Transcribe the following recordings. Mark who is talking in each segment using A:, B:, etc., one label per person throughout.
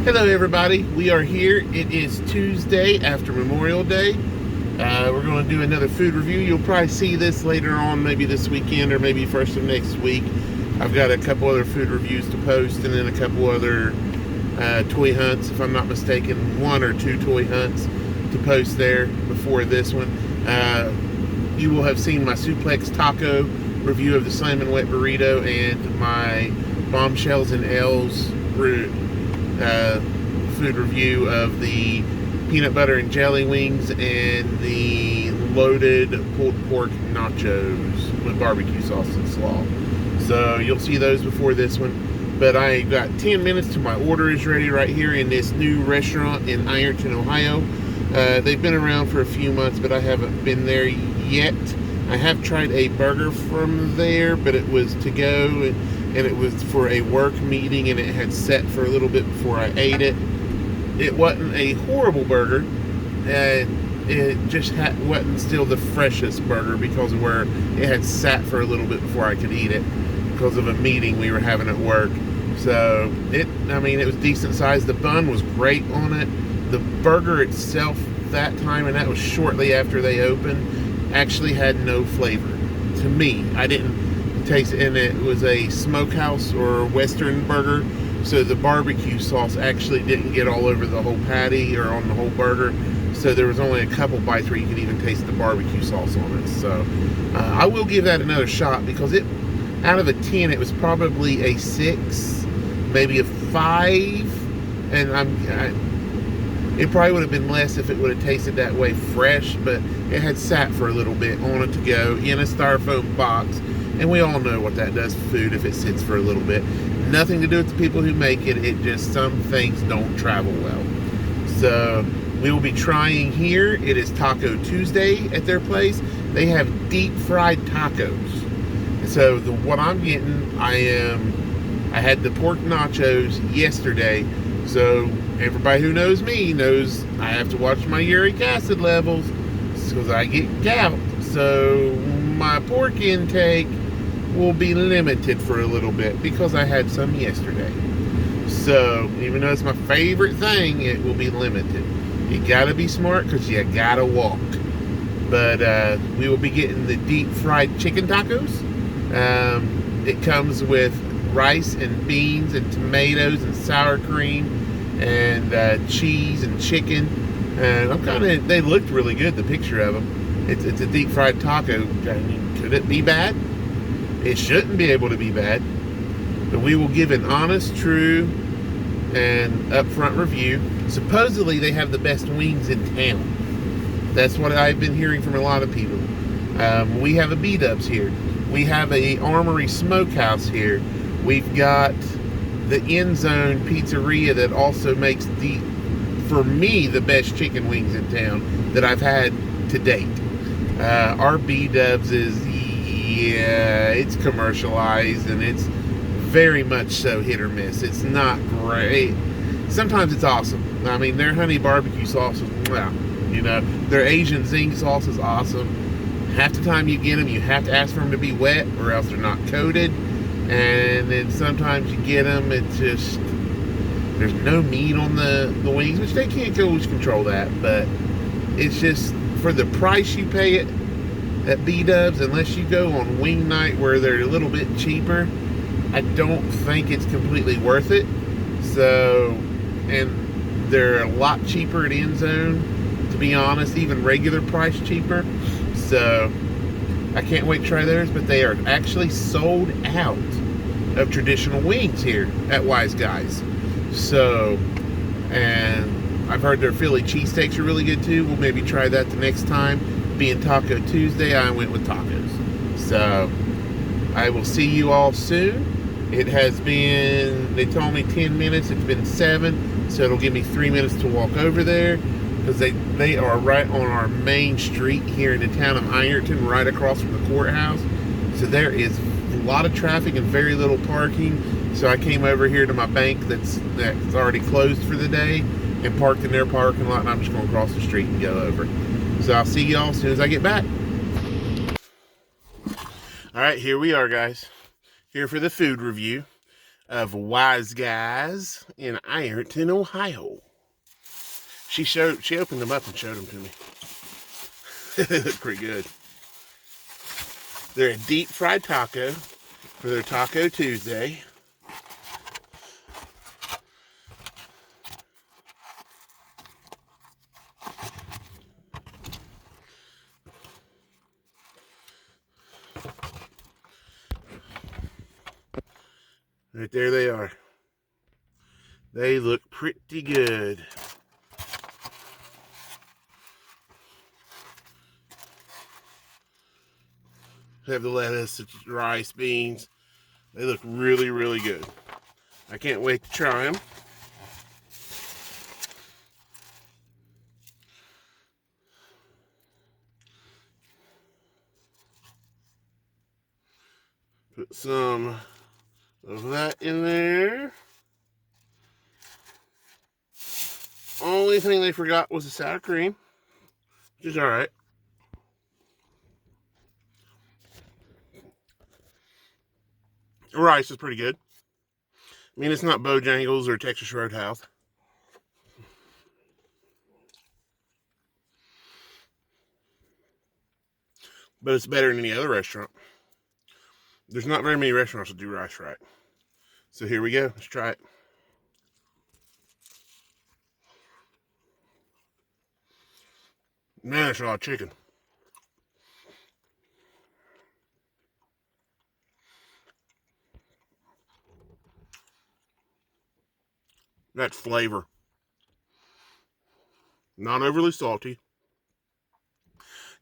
A: Hello everybody, we are here. It is Tuesday after Memorial Day. We're going to do another food review. You'll probably see this later on, maybe this weekend or maybe first of next week. I've got a couple other food reviews to post and then a couple other toy hunts, if I'm not mistaken, one or two toy hunts to post there before this one. You will have seen my Suplex Taco review of the Slam and Wet Burrito and my Bombshells and L's food review of the peanut butter and jelly wings and the loaded pulled pork nachos with barbecue sauce and slaw. So you'll see those before this one. But I got 10 minutes till my order is ready right here in this new restaurant in Ironton, Ohio. They've been around for a few months, but I haven't been there yet. I have tried a burger from there, but it was to go, and it was for a work meeting, and it had set for a little bit before I ate it. It wasn't a horrible burger. It just wasn't still the freshest burger because of where it had sat for a little bit before I could eat it because of a meeting we were having at work. So it was decent size. The bun was great on it. The burger itself that time, and that was shortly after they opened, actually had no flavor to me. I didn't taste it, and it was a smokehouse or western burger, so the barbecue sauce actually didn't get all over the whole patty or on the whole burger, so there was only a couple bites where you could even taste the barbecue sauce on it. So I will give that another shot because it, out of a 10, it was probably a 6, maybe a 5, and it probably would have been less if it would have tasted that way fresh, but it had sat for a little bit on it to go in a styrofoam box, and we all know what that does to food if it sits for a little bit. Nothing to do with the people who make it, it just, some things don't travel well. So we will be trying here. It is Taco Tuesday at their place. They have deep fried tacos. So what I'm getting, I had the pork nachos yesterday. So everybody who knows me knows I have to watch my uric acid levels because I get gout. So my pork intake will be limited for a little bit because I had some yesterday. So even though it's my favorite thing, it will be limited. You gotta be smart because you gotta walk. But we will be getting the deep fried chicken tacos. It comes with rice and beans and tomatoes and sour cream and cheese and chicken, and they looked really good, the picture of them. It's a deep fried taco. Could it be bad? It shouldn't be able to be bad, but we will give an honest, true, and upfront review. Supposedly they have the best wings in town. That's what I've been hearing from a lot of people. We have a B-Dubs here. We have a Armory Smokehouse here. We've got the End Zone Pizzeria that also makes for me, the best chicken wings in town that I've had to date. Our B-Dubs is, it's commercialized and it's very much so hit or miss. It's not great. Sometimes it's awesome. I mean, their honey barbecue sauce is, well, their Asian zing sauce is awesome. Half the time you get them, you have to ask for them to be wet or else they're not coated. And then sometimes you get them, it's just, there's no meat on the wings, which they can't always control that, but it's just, for the price you pay it at B-Dubs, unless you go on wing night where they're a little bit cheaper, I don't think it's completely worth it. So, and they're a lot cheaper at End Zone, to be honest, even regular price cheaper. So I can't wait to try theirs, but they are actually sold out of traditional wings here at Wise Guys. So, and I've heard their Philly cheesesteaks are really good too. We'll maybe try that the next time. Being Taco Tuesday, I went with tacos. So, I will see you all soon. It has been, they told me 10 minutes, it's been 7, so it'll give me 3 minutes to walk over there, because they are right on our main street here in the town of Ironton, right across from the courthouse. So there is a lot of traffic and very little parking. So I came over here to my bank that's already closed for the day and parked in their parking lot, and I'm just going to cross the street and go over. So I'll see y'all as soon as I get back. All right, here we are, guys. Here for the food review. of Wise Guys in Ironton, Ohio. She opened them up and showed them to me. They look pretty good. They're a deep fried taco for their Taco Tuesday. Right there they are. They look pretty good. Have the lettuce, rice, beans. They look really, really good. I can't wait to try them. Put some of that in there. Only thing they forgot was the sour cream, which is all right. The rice is pretty good. I mean, it's not Bojangles or Texas Roadhouse. But it's better than any other restaurant. There's not very many restaurants that do rice right. So here we go. Let's try it. Man, that's a lot of chicken. That's flavor. Not overly salty.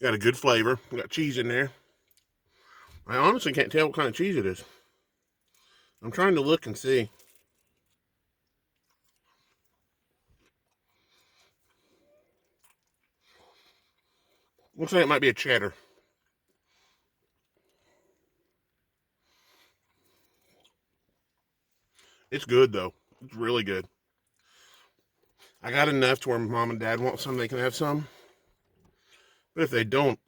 A: Got a good flavor. Got cheese in there. I honestly can't tell what kind of cheese it is. I'm trying to look and see. Looks like it might be a cheddar. It's good though. It's really good. I got enough to where mom and dad want some, they can have some. But if they don't,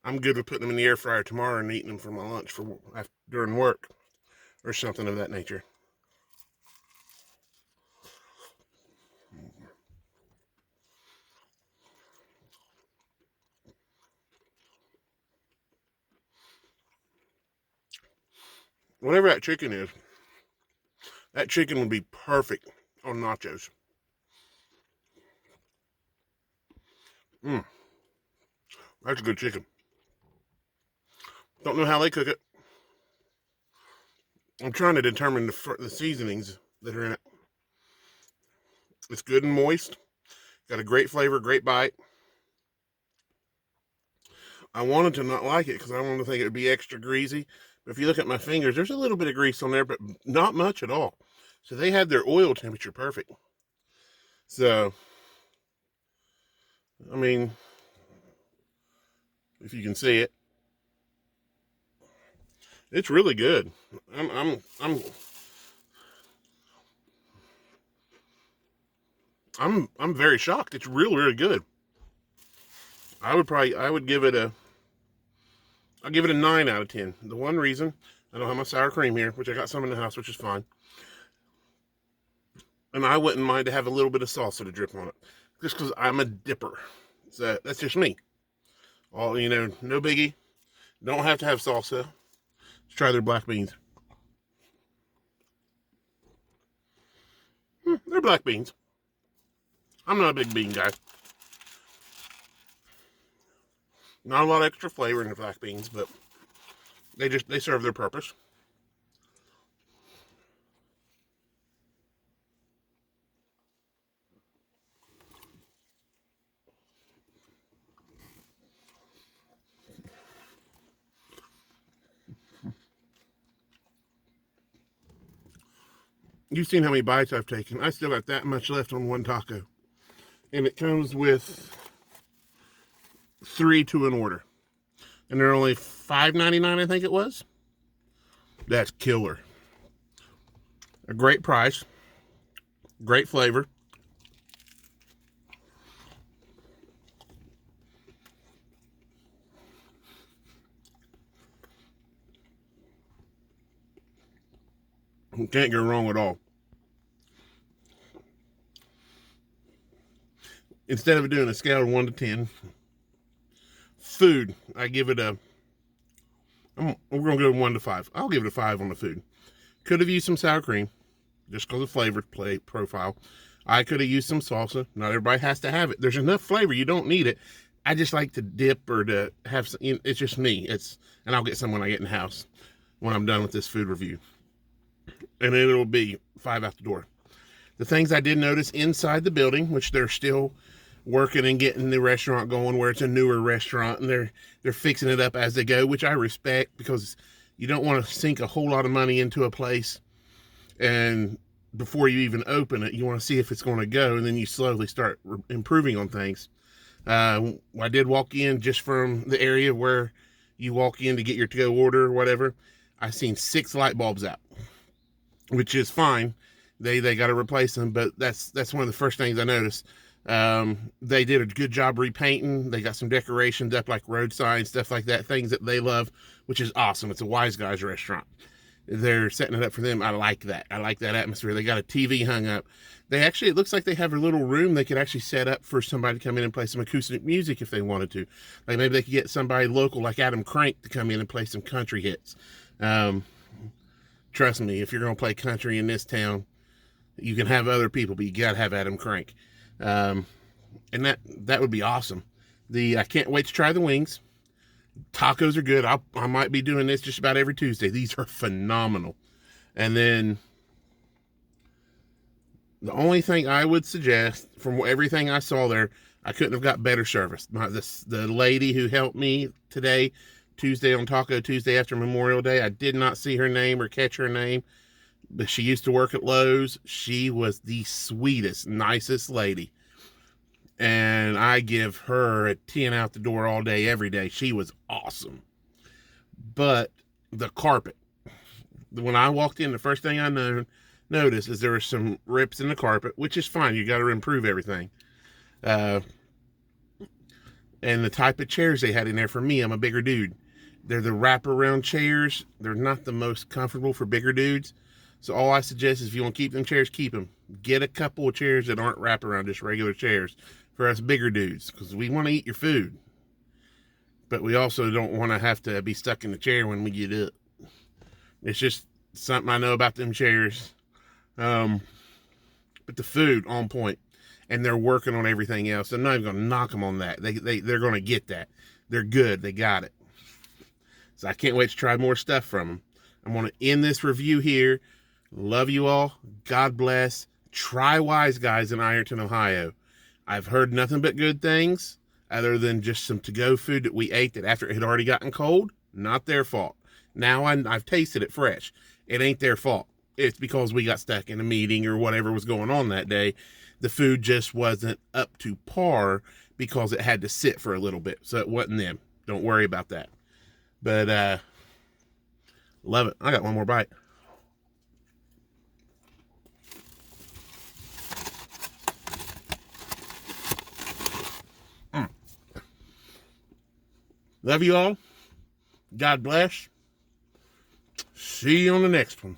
A: I'm good with putting them in the air fryer tomorrow and eating them for my lunch during work or something of that nature. Whatever that chicken is, that chicken would be perfect on nachos. That's a good chicken. Don't know how they cook it. I'm trying to determine the seasonings that are in it. It's good and moist. Got a great flavor, great bite. I wanted to not like it because I wanted to think it would be extra greasy. But if you look at my fingers, there's a little bit of grease on there, but not much at all. So they had their oil temperature perfect. So, I mean, if you can see it, it's really good. I'm very shocked. It's really, really good. I would give it I'll give it a 9 out of 10. The one reason, I don't have my sour cream here, which I got some in the house, which is fine. And I wouldn't mind to have a little bit of salsa to drip on it. Just because I'm a dipper. So that's just me. No biggie. Don't have to have salsa. Let's try their black beans. They're black beans. I'm not a big bean guy. Not a lot of extra flavor in the black beans, but they serve their purpose. You've seen how many bites I've taken. I still got that much left on one taco. And it comes with 3 to an order. And they're only $5.99, I think it was. That's killer. A great price. Great flavor. Can't go wrong at all. Instead of doing a scale of 1 to 10, food, I give it a, we're going to go 1 to 5. I'll give it a 5 on the food. Could have used some sour cream, just because of flavor profile. I could have used some salsa. Not everybody has to have it. There's enough flavor. You don't need it. I just like to dip or to have some, it's just me. And I'll get some when I get in the house, when I'm done with this food review. And it'll be 5 out the door. The things I did notice inside the building, which they're still working and getting the restaurant going, where it's a newer restaurant and they're fixing it up as they go, which I respect, because you don't want to sink a whole lot of money into a place and before you even open it, you want to see if it's going to go, and then you slowly start improving on things. I did walk in just from the area where you walk in to get your to-go order or whatever. I seen 6 light bulbs out, which is fine. They got to replace them, but that's one of the first things I noticed. They did a good job repainting. They got some decorations up, like road signs, stuff like that, things that they love, which is awesome. It's a Wise Guys restaurant. They're setting it up for them. I like that. I like that atmosphere. They got a TV hung up. They actually, it looks like they have a little room they could actually set up for somebody to come in and play some acoustic music if they wanted to. Like maybe they could get somebody local like Adam Crank to come in and play some country hits. Trust me, if you're going to play country in this town, you can have other people, but you got to have Adam Crank. And that would be awesome. I can't wait to try the wings. Tacos are good. I might be doing this just about every Tuesday. These are phenomenal. And then the only thing I would suggest, from everything I saw there, I couldn't have got better service. The lady who helped me today, Tuesday on Taco Tuesday after Memorial Day, I did not see her name or catch her name, but she used to work at Lowe's. She was the sweetest, nicest lady. And I give her a 10 out the door all day, every day. She was awesome. But the carpet, when I walked in, the first thing I noticed is there were some rips in the carpet, which is fine. You got to improve everything. And the type of chairs they had in there, for me, I'm a bigger dude. They're the wraparound chairs. They're not the most comfortable for bigger dudes. So all I suggest is if you want to keep them chairs, keep them. Get a couple of chairs that aren't wraparound, just regular chairs for us bigger dudes, because we want to eat your food. But we also don't want to have to be stuck in the chair when we get up. It's just something I know about them chairs. But the food, on point. And they're working on everything else. I'm not even going to knock them on that. They're going to get that. They're good. They got it. So I can't wait to try more stuff from them. I'm going to end this review here. Love you all. God bless. Try Wise Guys in Ironton, Ohio. I've heard nothing but good things, other than just some to-go food that we ate that after it had already gotten cold, not their fault. Now I've tasted it fresh. It ain't their fault. It's because we got stuck in a meeting or whatever was going on that day. The food just wasn't up to par because it had to sit for a little bit. So it wasn't them. Don't worry about that. But love it. I got one more bite. Love you all. God bless. See you on the next one.